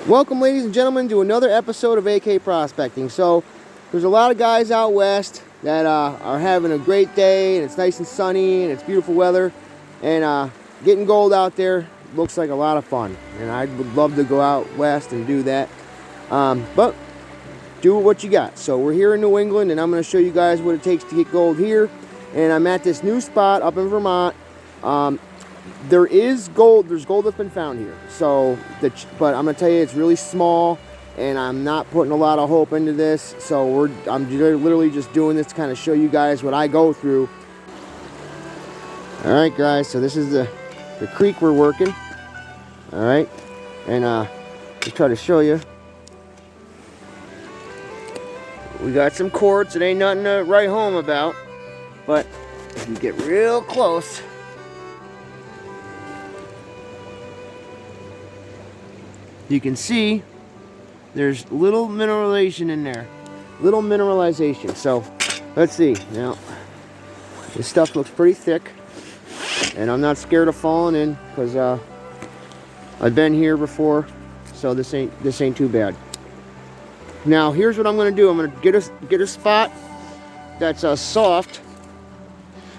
Welcome, ladies and gentlemen, to another episode of AK Prospecting. So, there's a lot of guys out west that are having a great day, and it's nice and sunny, and it's beautiful weather, and getting gold out there looks like a lot of fun. And I would love to go out west and do that, but do what you got. So we're here in New England, and I'm going to show you guys what it takes to get gold here. And I'm at this new spot up in Vermont. There is gold. There's gold that's been found here. So, but I'm gonna tell you, it's really small, and I'm not putting a lot of hope into this. So I'm literally just doing this to kind of show you guys what I go through. All right, guys. So this is the creek we're working. All right, and just try to show you. We got some quartz. It ain't nothing to write home about, but if you get real close. You can see there's little mineralization in there. Little mineralization. So, let's see. Now, this stuff looks pretty thick. And I'm not scared of falling in because I've been here before. So this ain't too bad. Now, here's what I'm going to do. I'm going to get a spot that's soft.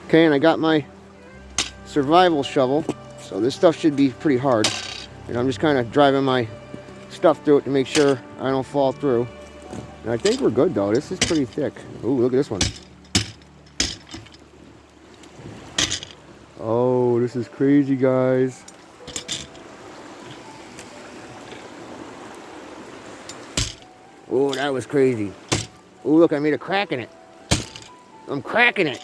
Okay, and I got my survival shovel. So this stuff should be pretty hard. And I'm just kind of driving my stuff through it to make sure I don't fall through. And I think we're good though. This is pretty thick. Ooh, look at this one. Oh, this is crazy, guys. Oh, that was crazy. Oh, look, I made a crack in it. I'm cracking it.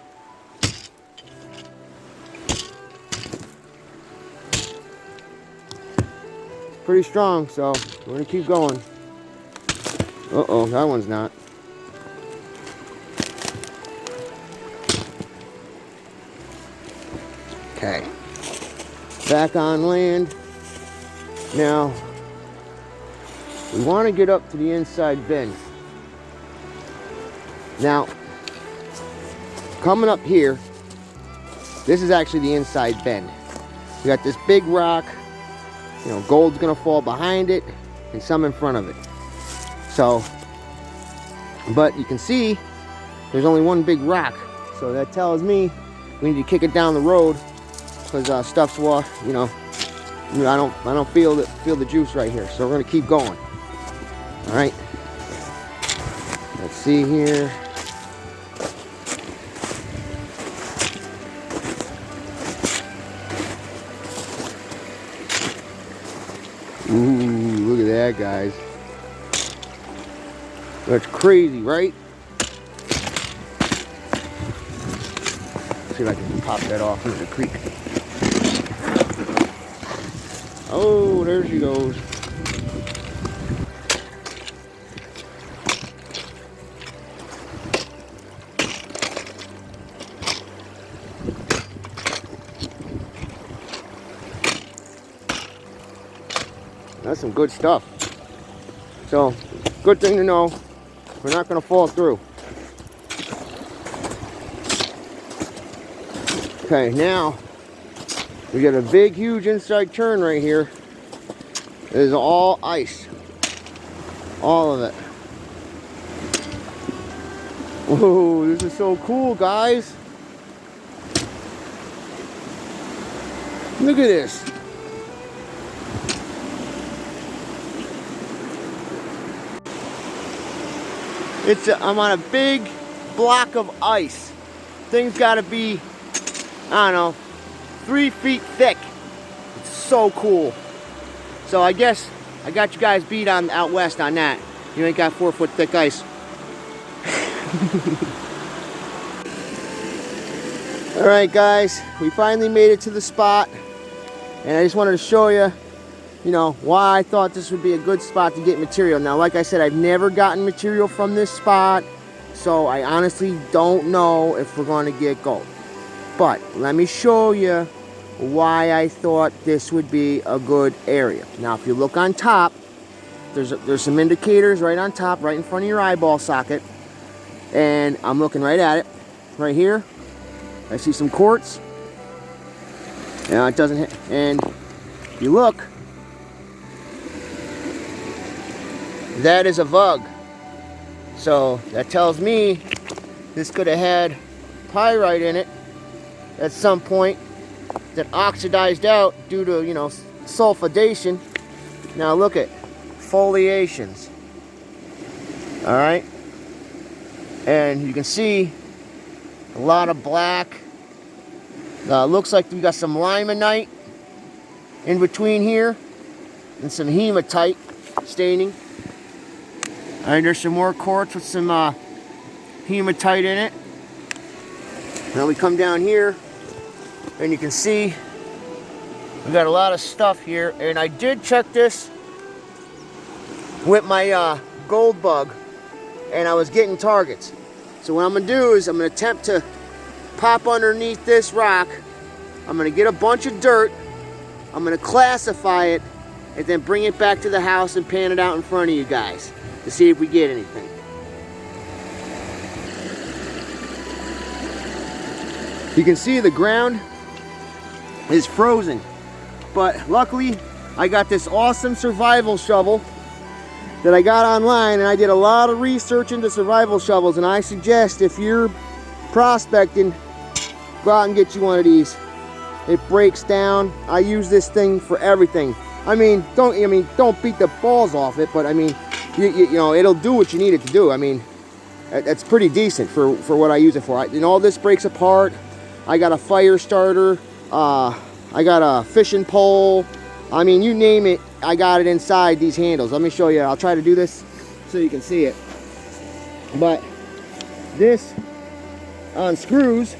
Pretty strong, so we're gonna keep going. Uh-oh, that one's not. Okay, back on land. Now we want to get up to the inside bend. Now, coming up here, this is actually the inside bend. We got this big rock. You know, gold's gonna fall behind it and some in front of it. So, but you can see there's only one big rock. So that tells me we need to kick it down the road because stuff's you know, I don't feel the juice right here. So we're gonna keep going. All right. Let's see here. Ooh, look at that, guys. That's crazy, right? See if I can pop that off into the creek. Oh, there she goes. That's some good stuff. So, good thing to know. We're not going to fall through. Okay, now we got a big, huge inside turn right here. It is all ice. All of it. Whoa, this is so cool, guys. Look at this. I'm on a big block of ice. Thing's got to be, I don't know, 3 feet thick. It's so cool. So I guess I got you guys beat on out west on that. You ain't got 4 foot thick ice. All right, guys, we finally made it to the spot, and I just wanted to show you, you know, why I thought this would be a good spot to get material. Now, like I said, I've never gotten material from this spot, so I honestly don't know if we're going to get gold. But let me show you why I thought this would be a good area. Now, if you look on top, there's some indicators right on top, right in front of your eyeball socket, and I'm looking right at it. Right here, I see some quartz. Now it doesn't hit, and if you look, that is a vug. So that tells me this could have had pyrite in it at some point that oxidized out due to, you know, sulfidation. Now look at foliations. All right, and you can see a lot of black. Looks like we got some limonite in between here and some hematite staining. All right, there's some more quartz with some hematite in it. Now we come down here and you can see we got a lot of stuff here, and I did check this with my gold bug, and I was getting targets. So what I'm gonna do is I'm gonna attempt to pop underneath this rock. I'm gonna get a bunch of dirt, I'm gonna classify it, and then bring it back to the house and pan it out in front of you guys to see if we get anything. You can see the ground is frozen, but luckily I got this awesome survival shovel that I got online, and I did a lot of research into survival shovels, and I suggest if you're prospecting, go out and get you one of these. It breaks down. I use this thing for everything. I mean, don't beat the balls off it, but I mean, you know, it'll do what you need it to do. I mean, that's pretty decent for what I use it for. And all this breaks apart. I got a fire starter. I got a fishing pole. I mean, you name it, I got it inside these handles. Let me show you. I'll try to do this so you can see it. But this unscrews,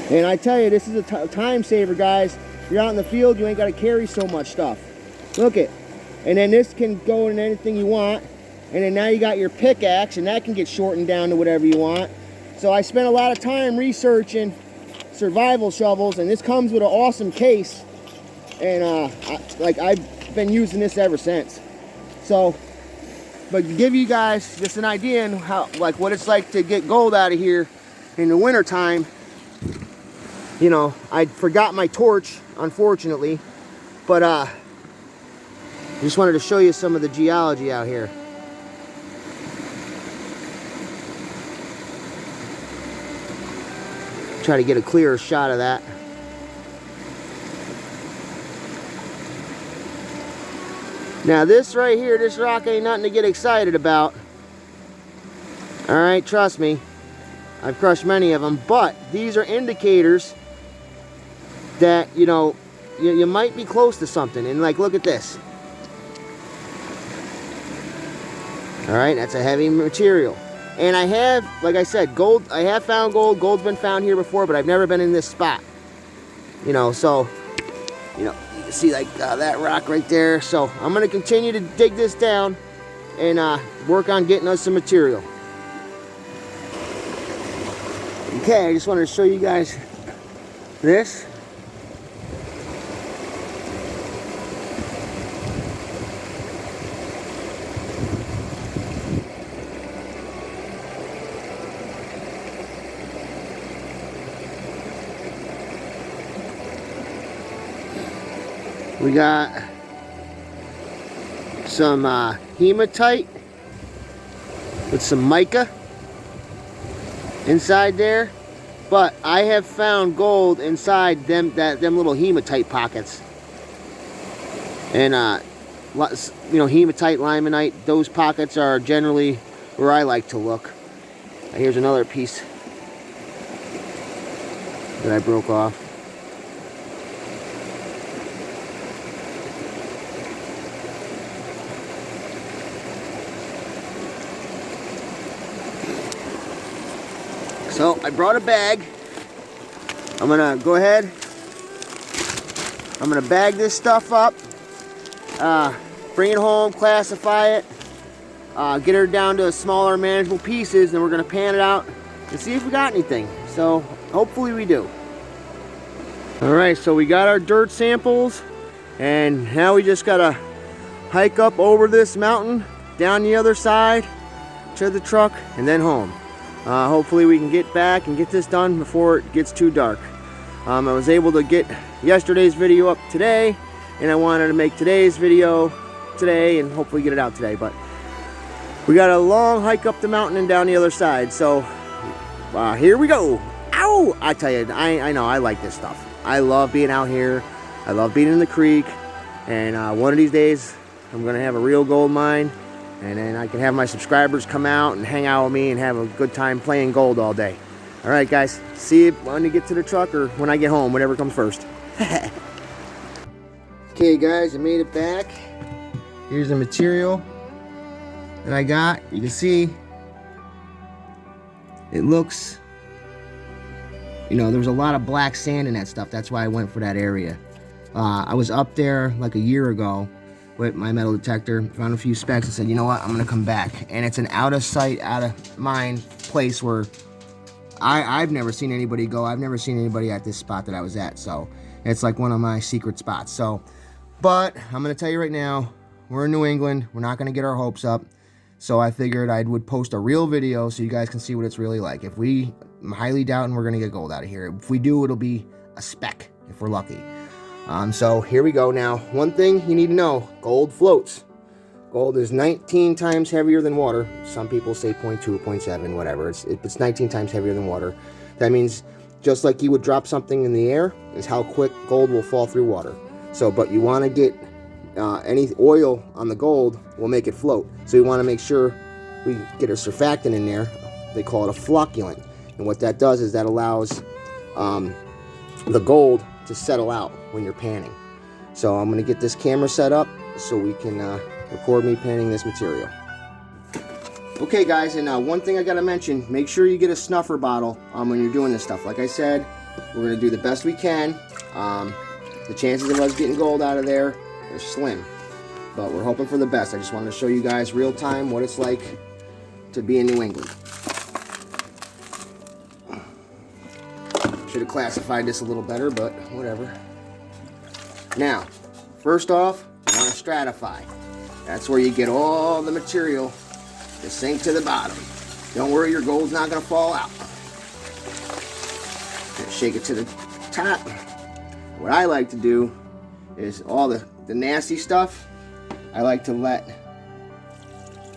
and I tell you, this is a time saver, guys. If you're out in the field, you ain't got to carry so much stuff. Look it. And then this can go in anything you want. And then now you got your pickaxe, and that can get shortened down to whatever you want. So I spent a lot of time researching survival shovels, and this comes with an awesome case. And I've been using this ever since. So, but to give you guys just an idea on how, like, what it's like to get gold out of here in the winter time. You know, I forgot my torch, unfortunately, but just wanted to show you some of the geology out here. Try to get a clearer shot of that. Now this right here, this rock ain't nothing to get excited about. All right, trust me, I've crushed many of them, but these are indicators that, you know, you might be close to something. And like, look at this. All right, that's a heavy material. And I have, like I said, gold, I have found gold. Gold's been found here before, but I've never been in this spot. You know, so, you know, you can see like that rock right there. So I'm going to continue to dig this down and work on getting us some material. Okay, I just wanted to show you guys this. We got some hematite with some mica inside there, but I have found gold inside them little hematite pockets. And you know, hematite, limonite, those pockets are generally where I like to look. Here's another piece that I broke off. So I brought a bag. I'm gonna go ahead. I'm gonna bag this stuff up, bring it home, classify it, get her down to smaller, manageable pieces, and we're gonna pan it out and see if we got anything. So hopefully we do. All right, so we got our dirt samples, and now we just gotta hike up over this mountain, down the other side to the truck, and then home. Hopefully we can get back and get this done before it gets too dark. I was able to get yesterday's video up today, and I wanted to make today's video today and hopefully get it out today. But we got a long hike up the mountain and down the other side. So here we go. Ow! I tell you, I know I like this stuff. I love being out here. I love being in the creek. And one of these days, I'm going to have a real gold mine. And then I can have my subscribers come out and hang out with me and have a good time playing gold all day. All right, guys. See you when you get to the truck or when I get home, whatever comes first. Okay, guys, I made it back. Here's the material that I got. You can see it looks, you know, there's a lot of black sand in that stuff. That's why I went for that area. I was up there like a year ago with my metal detector, found a few specks and said, you know what, I'm gonna come back. And it's an out of sight, out of mind place where I've never seen anybody go. I've never seen anybody at this spot that I was at. So it's like one of my secret spots. So, but I'm gonna tell you right now, we're in New England. We're not gonna get our hopes up. So I figured I would post a real video so you guys can see what it's really like. I'm highly doubting we're gonna get gold out of here. If we do, it'll be a speck if we're lucky. So here we go. Now, one thing you need to know, gold floats. Gold is 19 times heavier than water. Some people say 0.2, 0.7, whatever. It's 19 times heavier than water. That means just like you would drop something in the air is how quick gold will fall through water. So, but you want to get any oil on the gold will make it float. So you want to make sure we get a surfactant in there. They call it a flocculant. And what that does is that allows the gold to settle out when you're panning. So I'm going to get this camera set up so we can record me panning this material. Okay, guys, and one thing I got to mention, make sure you get a snuffer bottle when you're doing this stuff. Like I said, we're going to do the best we can. The chances of us getting gold out of there are slim, but we're hoping for the best. I just wanted to show you guys real time what it's like to be in New England. Should have classified this a little better, but whatever. Now, first off, you want to stratify. That's where you get all the material to sink to the bottom. Don't worry, your gold's not going to fall out. Shake it to the top. What I like to do is all the nasty stuff, I like to let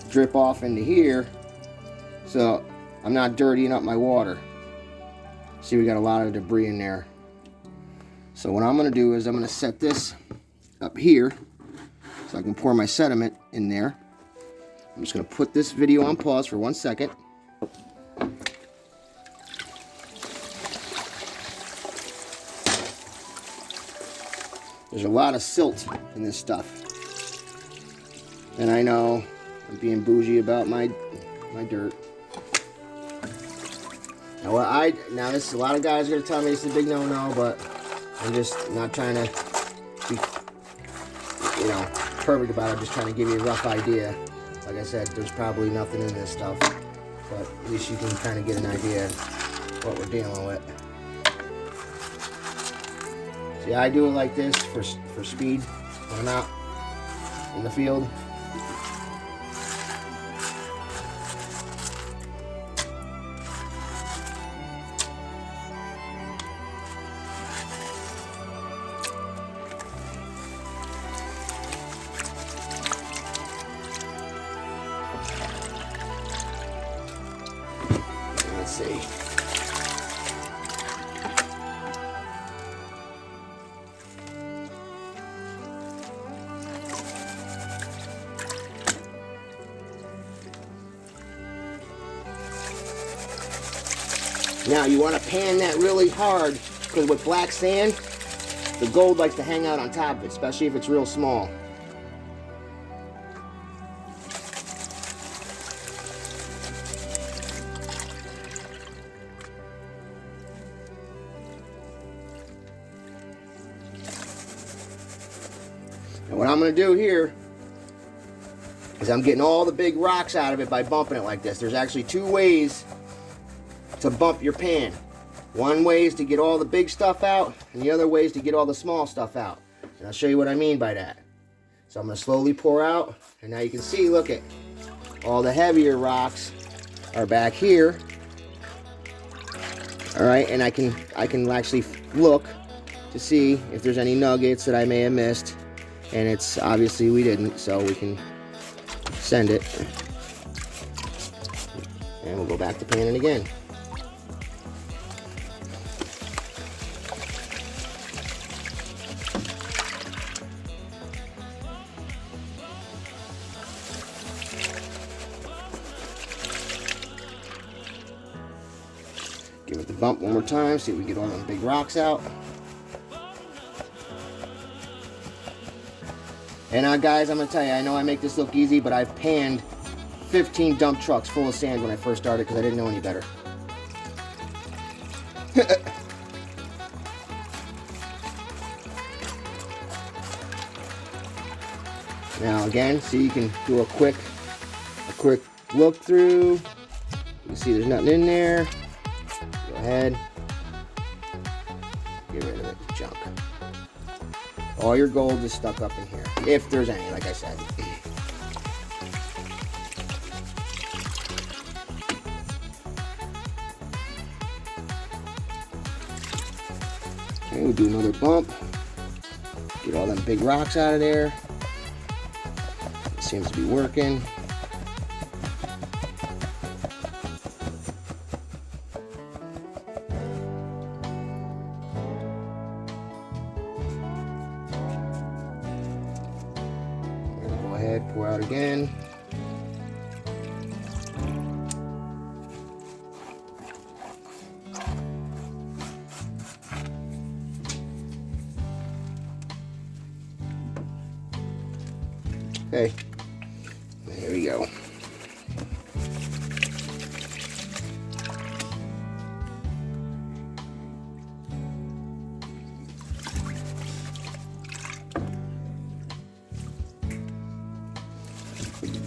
drip off into here so I'm not dirtying up my water. See, we got a lot of debris in there. So what I'm going to do is I'm going to set this up here so I can pour my sediment in there. I'm just going to put this video on pause for 1 second. There's a lot of silt in this stuff. And I know I'm being bougie about my dirt. Now this, a lot of guys are going to tell me it's a big no-no, but I'm just not trying to be, you know, perfect about it. I'm just trying to give you a rough idea. Like I said, there's probably nothing in this stuff, but at least you can kind of get an idea of what we're dealing with. See, I do it like this for speed when I'm out in the field. Let's see. Now you want to pan that really hard because with black sand, the gold likes to hang out on top of it, especially if it's real small. And what I'm going to do here is I'm getting all the big rocks out of it by bumping it like this. There's actually two ways to bump your pan. One way is to get all the big stuff out, and the other way is to get all the small stuff out. And I'll show you what I mean by that. So I'm going to slowly pour out, and now you can see, look at all the heavier rocks are back here. All right, and I can actually look to see if there's any nuggets that I may have missed. and it's obviously we didn't, so we can send it. And we'll go back to panning again. Give it the bump one more time, see if we get all them big rocks out. And guys, I'm gonna tell you, I know I make this look easy, but I've panned 15 dump trucks full of sand when I first started because I didn't know any better. Now again, see, you can do a quick look through. You can see there's nothing in there. Go ahead, get rid of it, junk. All your gold is stuck up in here, if there's any, like I said. Okay, we'll do another bump. Get all them big rocks out of there. It seems to be working. Go ahead, pour out again. Okay, there we go.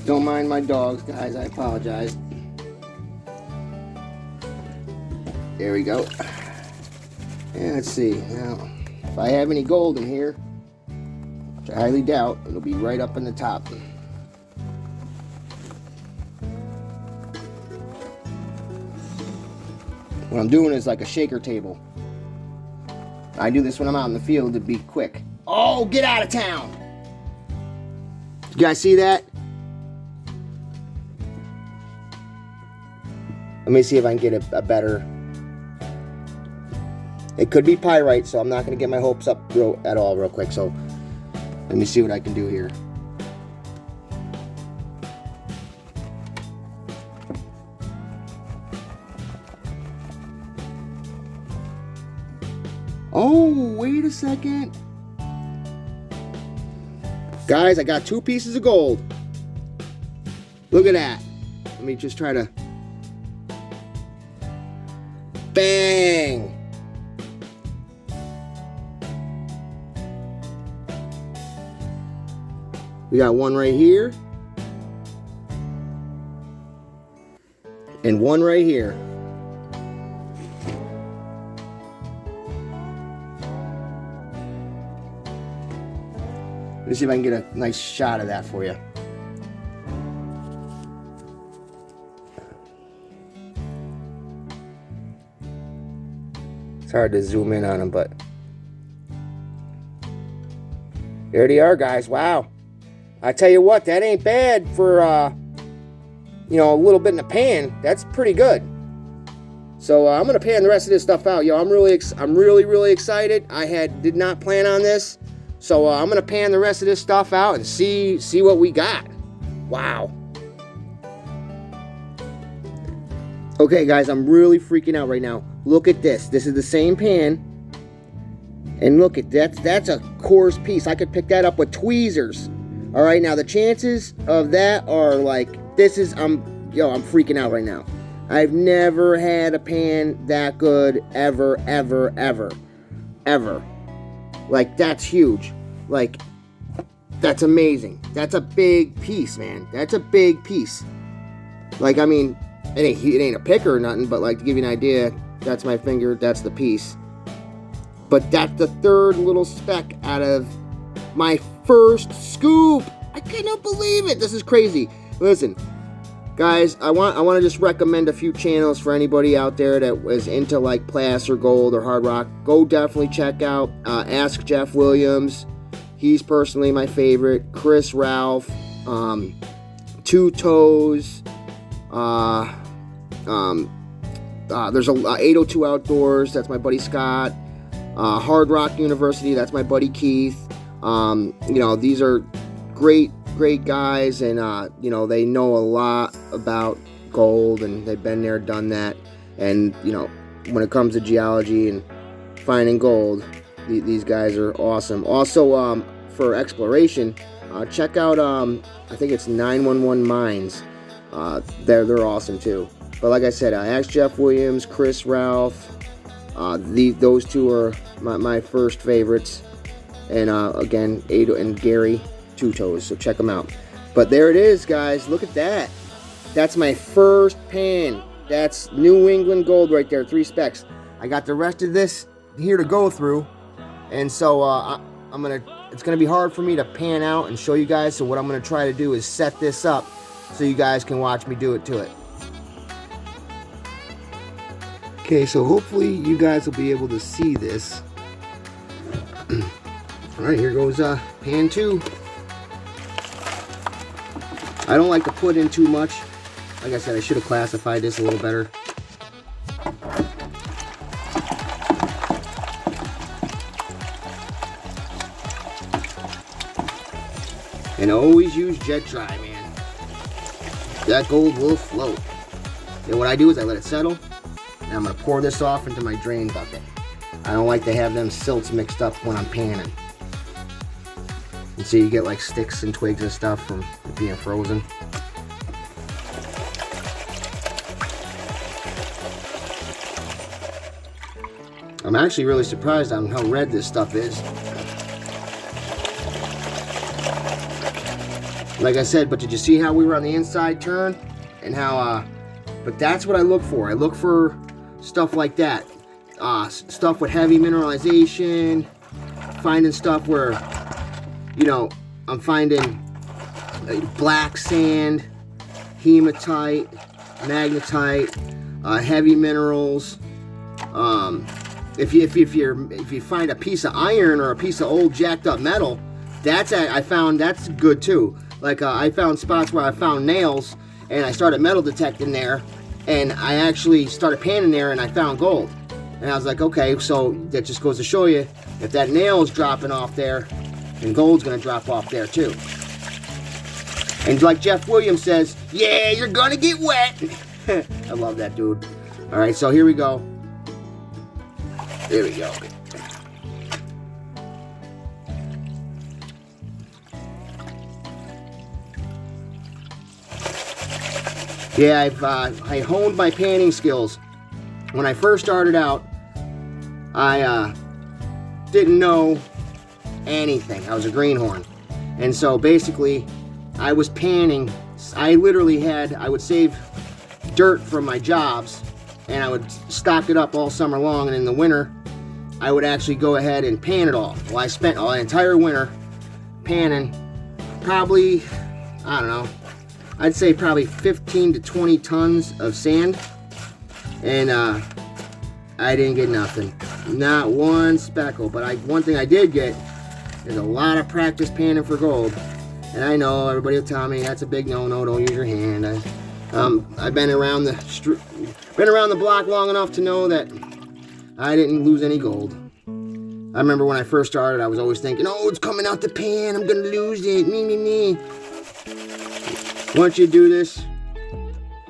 Don't mind my dogs, guys, I apologize. There we go. And let's see, now, if I have any gold in here, which I highly doubt, it'll be right up in the top. What I'm doing is like a shaker table. I do this when I'm out in the field to be quick. Oh, get out of town! You guys see that? Let me see if I can get a better... It could be pyrite, so I'm not going to get my hopes up at all real quick. So let me see what I can do here. Oh, wait a second. Guys, I got 2 pieces of gold. Look at that. Let me just try to... Bang! We got one right here. And one right here. Let's see if I can get a nice shot of that for you. It's hard to zoom in on them, but there they are, guys. Wow. I tell you what, that ain't bad for, you know, a little bit in the pan. That's pretty good. So I'm gonna pan the rest of this stuff out, yo. I'm really excited. I did not plan on this, so I'm gonna pan the rest of this stuff out and see what we got. Wow. Okay, guys, I'm really freaking out right now. Look at this. This is the same pan, and look at that. That's a coarse piece. I could pick that up with tweezers. All right, now the chances of that are like, I'm freaking out right now. I've never had a pan that good ever. Like, that's huge. Like, that's amazing. That's a big piece, man. That's a big piece. Like, I mean, it ain't a picker or nothing, but like, to give you an idea, that's my finger, that's the piece. But that's the 3rd little speck out of my first scoop. I cannot believe it. This is crazy. Listen, guys, I want to just recommend a few channels for anybody out there that was into like placer gold or hard rock. Go definitely check out Ask Jeff Williams. He's personally my favorite. Chris, Ralph, Two Toes. There's a 802 Outdoors. That's my buddy Scott. Hard Rock University. That's my buddy Keith. These are great guys, and they know a lot about gold, and they've been there, done that. And when it comes to geology and finding gold, these guys are awesome. Also, for exploration, check out I think it's 911 Mines. They're awesome too. But like I said, I asked Jeff Williams, Chris, Ralph. Those two are my first favorites. And again, Ado and Gary, Two Toes. So check them out. But there it is, guys. Look at that. That's my first pan. That's New England gold right there. 3 specks. I got the rest of this here to go through. And so it's gonna be hard for me to pan out and show you guys. So what I'm gonna try to do is set this up so you guys can watch me do it to it. Okay, so hopefully you guys will be able to see this. All right, here goes pan 2. I don't like to put in too much. Like I said, I should have classified this a little better. And always use jet dry, man. That gold will float. And what I do is I let it settle, and I'm gonna pour this off into my drain bucket. I don't like to have them silts mixed up when I'm panning. And so you get like sticks and twigs and stuff from it being frozen. I'm actually really surprised on how red this stuff is. Like I said, but did you see how we were on the inside turn? And how, but that's what I look for. I look for stuff like that. Stuff with heavy mineralization. Finding stuff where, I'm finding black sand, hematite, magnetite, heavy minerals. If you find a piece of iron or a piece of old jacked up metal, I found that's good too. Like I found spots where I found nails, and I started metal detecting there, and I actually started panning there, and I found gold. And I was like, okay, so that just goes to show you, if that nail is dropping off there, then gold's gonna drop off there too. And like Jeff Williams says, yeah, you're gonna get wet. I love that dude. All right, so here we go. There we go. Yeah, I honed my panning skills. When I first started out, I didn't know anything. I was a greenhorn. And so basically, I was panning. I would save dirt from my jobs, and I would stock it up all summer long, and in the winter, I would actually go ahead and pan it all. Well, I spent all the entire winter panning probably, I don't know, I'd say probably 15 to 20 tons of sand, and I didn't get nothing. Not one speckle. But one thing I did get is a lot of practice panning for gold. And I know everybody will tell me that's a big no-no, don't use your hand. I've been around the block long enough to know that I didn't lose any gold. I remember when I first started, I was always thinking, oh, it's coming out the pan, I'm gonna lose it, me. Once you do this,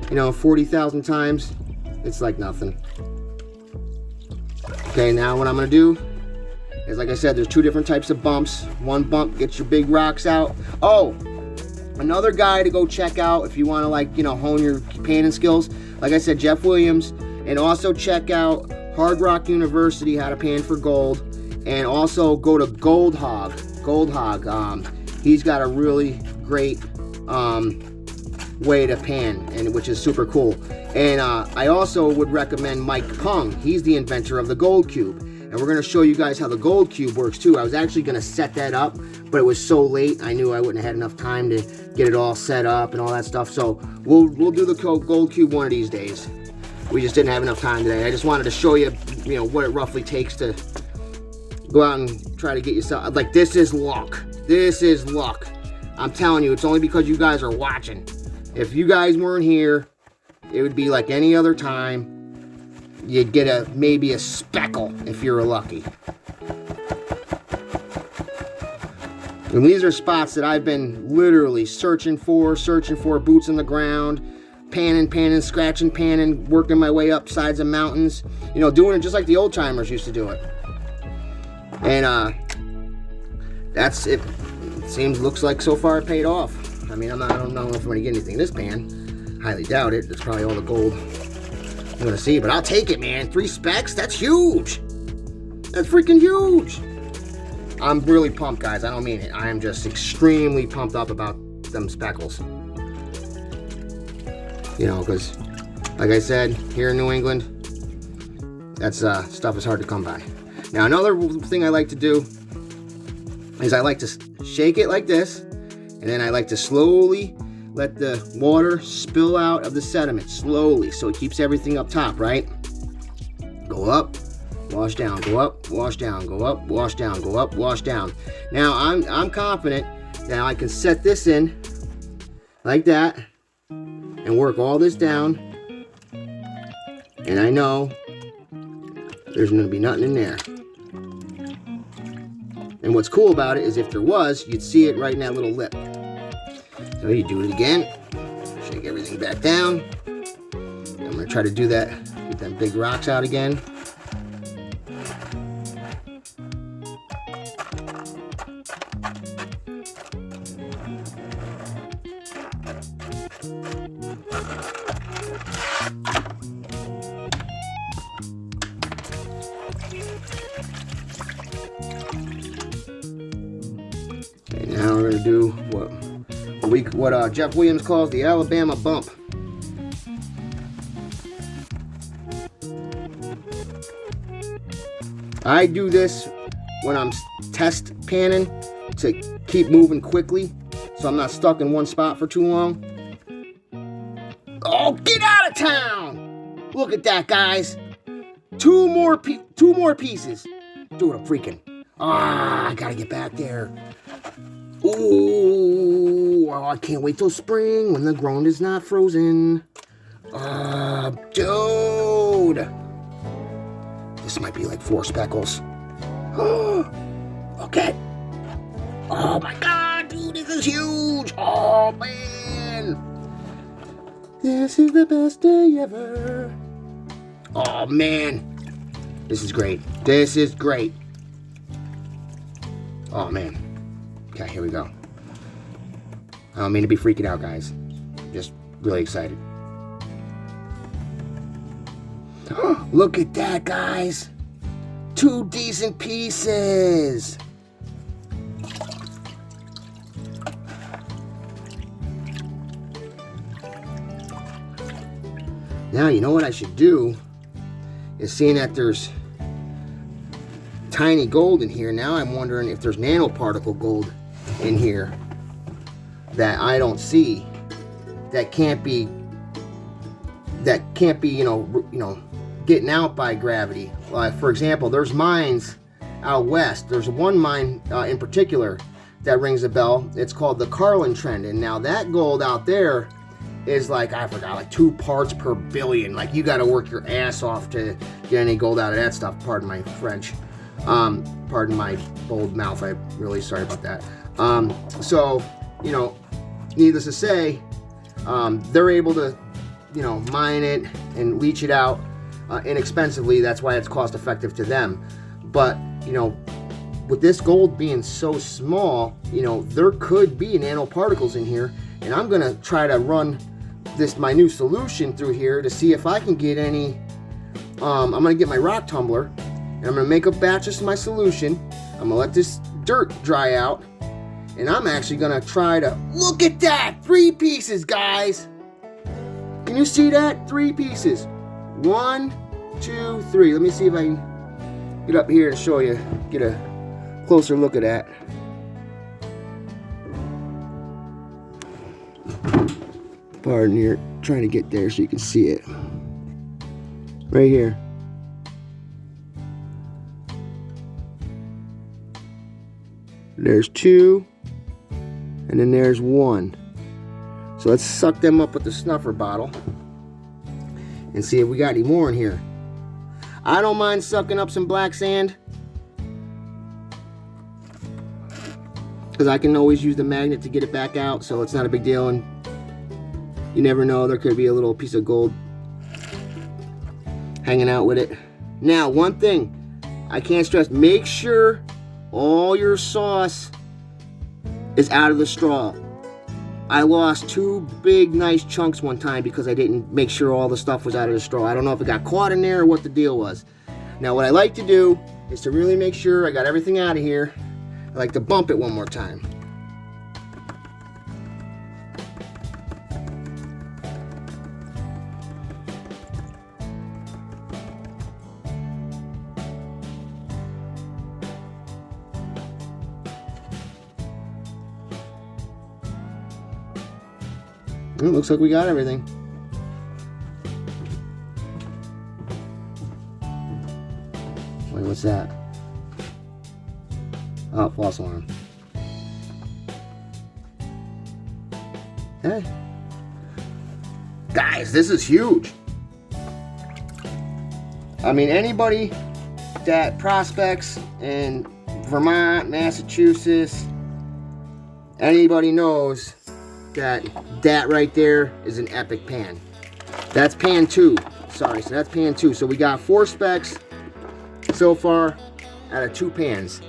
40,000 times, it's like nothing. Okay, now what I'm gonna do is, like I said, there's 2 different types of bumps. One bump gets your big rocks out. Oh, another guy to go check out if you want to hone your panning skills. Like I said, Jeff Williams, and also check out Hard Rock University, how to pan for gold, and also go to Gold Hog. He's got a really great way to pan, and which is super cool. And I also would recommend Mike Pung. He's the inventor of the gold cube, and we're going to show you guys how the gold cube works too. I was actually going to set that up, but it was so late I knew I wouldn't have had enough time to get it all set up and all that stuff. So we'll do the gold cube one of these days. We just didn't have enough time today. I just wanted to show you, what it roughly takes to go out and try to get yourself, like, this is luck. This is luck. I'm telling you, it's only because you guys are watching. If you guys weren't here, it would be like any other time. You'd get maybe a speckle if you're lucky. And these are spots that I've been literally searching for, boots on the ground, panning, scratching, panning, working my way up sides of mountains. You know, doing it just like the old timers used to do it. And that's it. Looks like so far it paid off. I mean, I don't know if I'm gonna get anything in this pan. Highly doubt it. That's probably all the gold I'm gonna see. But I'll take it, man. 3 specks. That's huge. That's freaking huge. I'm really pumped, guys. I don't mean it. I am just extremely pumped up about them speckles. You know, because, like I said, here in New England, that's stuff is hard to come by. Now, another thing I like to do is I like to shake it like this, and then I like to slowly let the water spill out of the sediment, slowly, so it keeps everything up top, right? Go up. Wash down, go up, wash down, go up, wash down, go up, wash down. Now I'm confident that I can set this in like that and work all this down. And I know there's going to be nothing in there. And what's cool about it is if there was, you'd see it right in that little lip. So you do it again. Shake everything back down. I'm going to try to do that. Get them big rocks out again. Okay, now we're gonna do what Jeff Williams calls the Alabama bump. I do this when I'm test panning to keep moving quickly, so I'm not stuck in one spot for too long. Oh, get out of town! Look at that, guys. Two more pieces. Dude, I'm freaking. I gotta get back there. Ooh, I can't wait till spring when the ground is not frozen. Dude. This might be like 4 speckles. Okay. Oh my God, dude, this is huge. Oh man. This is the best day ever. Oh man. This is great. This is great. Oh man. Okay, here we go. I don't mean to be freaking out, guys. Just really excited. Look at that, guys. 2 decent pieces. Now, you know what I should do is, seeing that there's tiny gold in here, now I'm wondering if there's nanoparticle gold in here that I don't see, that can't be you know getting out by gravity. Like, for example, there's mines out west. There's one mine in particular that rings a bell. It's called the Carlin Trend, and now that gold out there is like, I forgot, like 2 parts per billion. Like, you got to work your ass off to get any gold out of that stuff. Pardon my French. Pardon my bold mouth. I'm really sorry about that. So, you know, needless to say, they're able to, you know, mine it and leach it out inexpensively. That's why it's cost effective to them. But, you know, with this gold being so small, you know, there could be nanoparticles in here, and I'm gonna try to run my new solution through here to see if I can get any. I'm gonna get my rock tumbler, and I'm gonna make a batch of my solution. I'm gonna let this dirt dry out, and I'm actually gonna try to, look at that, 3 pieces, guys. Can you see that? 3 pieces. 1, 2, 3. Let me see if I can get up here and show you, get a closer look at that. Pardon, you're trying to get there so you can see it. Right here. There's 2. And then there's 1. So let's suck them up with the snuffer bottle and see if we got any more in here. I don't mind sucking up some black sand, because I can always use the magnet to get it back out, so it's not a big deal. And you never know, there could be a little piece of gold hanging out with it. Now, one thing I can't stress, make sure all your sauce is out of the straw. I lost 2 big nice chunks one time because I didn't make sure all the stuff was out of the straw. I don't know if it got caught in there or what the deal was. Now what I like to do is to really make sure I got everything out of here. I like to bump it one more time. It looks like we got everything. Wait, what's that? Oh, false alarm. Hey. Guys, this is huge. I mean, anybody that prospects in Vermont, Massachusetts, anybody knows that right there is an epic pan. That's pan 2. Sorry, so that's pan 2. So we got 4 specs so far out of 2 pans.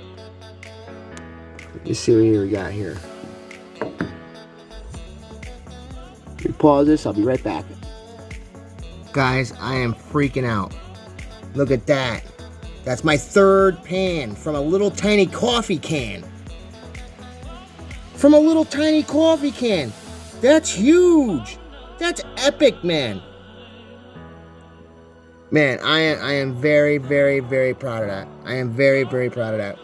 Let me see what we got here. Let me pause this. I'll be right back. Guys, I am freaking out. Look at that. That's my 3rd pan from a little tiny coffee can. From a little tiny coffee can. That's huge. That's epic, man. Man, I am very, very, very proud of that. I am very, very proud of that.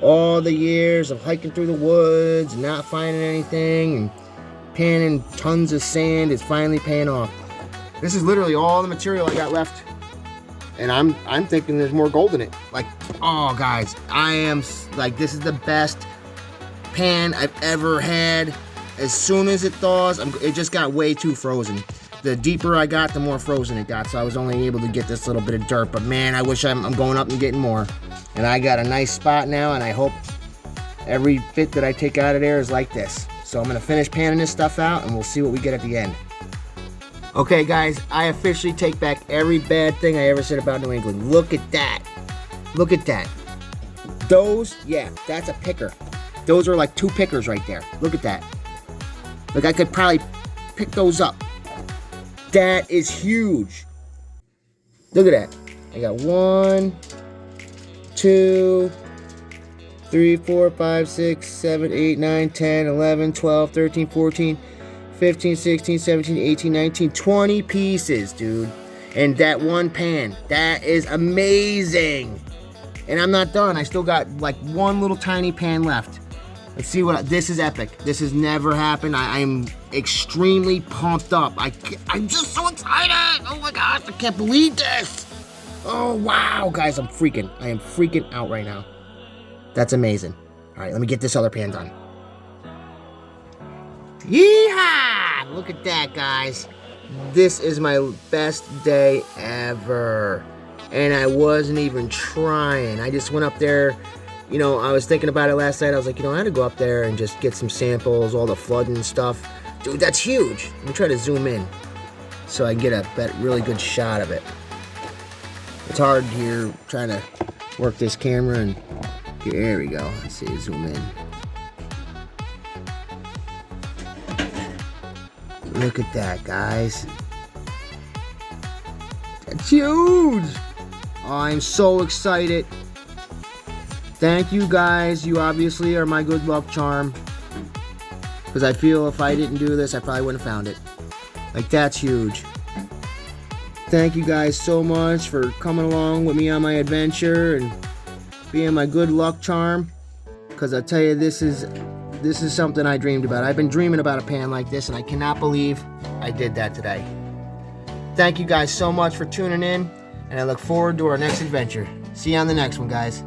All the years of hiking through the woods, not finding anything, and panning tons of sand is finally paying off. This is literally all the material I got left. And I'm thinking there's more gold in it. Like, oh guys, I am like, this is the best pan I've ever had. As soon as it thaws, it just got way too frozen. The deeper I got, the more frozen it got, so I was only able to get this little bit of dirt. But man, I wish I'm going up and getting more. And I got a nice spot now, and I hope every bit that I take out of there is like this. So I'm gonna finish panning this stuff out, and we'll see what we get at the end. Okay guys, I officially take back every bad thing I ever said about New England. Look at that. Look at that. Those, yeah, that's a picker. Those are like 2 pickers right there. Look at that. Like, I could probably pick those up. That is huge. Look at that. I got 1, 2, 3, 4, 5, 6, 7, 8, 9, 10, 11, 12, 13, 14, 15, 16, 17, 18, 19, 20 pieces, dude. And that 1 pan. That is amazing. And I'm not done. I still got like 1 little tiny pan left. Let's see what, this is epic. This has never happened. I'm extremely pumped up. I'm just so excited. Oh my gosh, I can't believe this. Oh wow, guys, I am freaking out right now. That's amazing. All right, let me get this other pan done. Yeehaw! Look at that, guys. This is my best day ever. And I wasn't even trying. I just went up there. You know, I was thinking about it last night. I was like, you know, I had to go up there and just get some samples, all the flooding and stuff. Dude, that's huge. Let me try to zoom in so I can get a really good shot of it. It's hard here trying to work this camera and there we go. Let's see, zoom in. Look at that, guys. That's huge. Oh, I'm so excited. Thank you guys. You obviously are my good luck charm. Because I feel if I didn't do this, I probably wouldn't have found it. Like, that's huge. Thank you guys so much for coming along with me on my adventure and being my good luck charm. Because I tell you, this is something I dreamed about. I've been dreaming about a pan like this, and I cannot believe I did that today. Thank you guys so much for tuning in, and I look forward to our next adventure. See you on the next one, guys.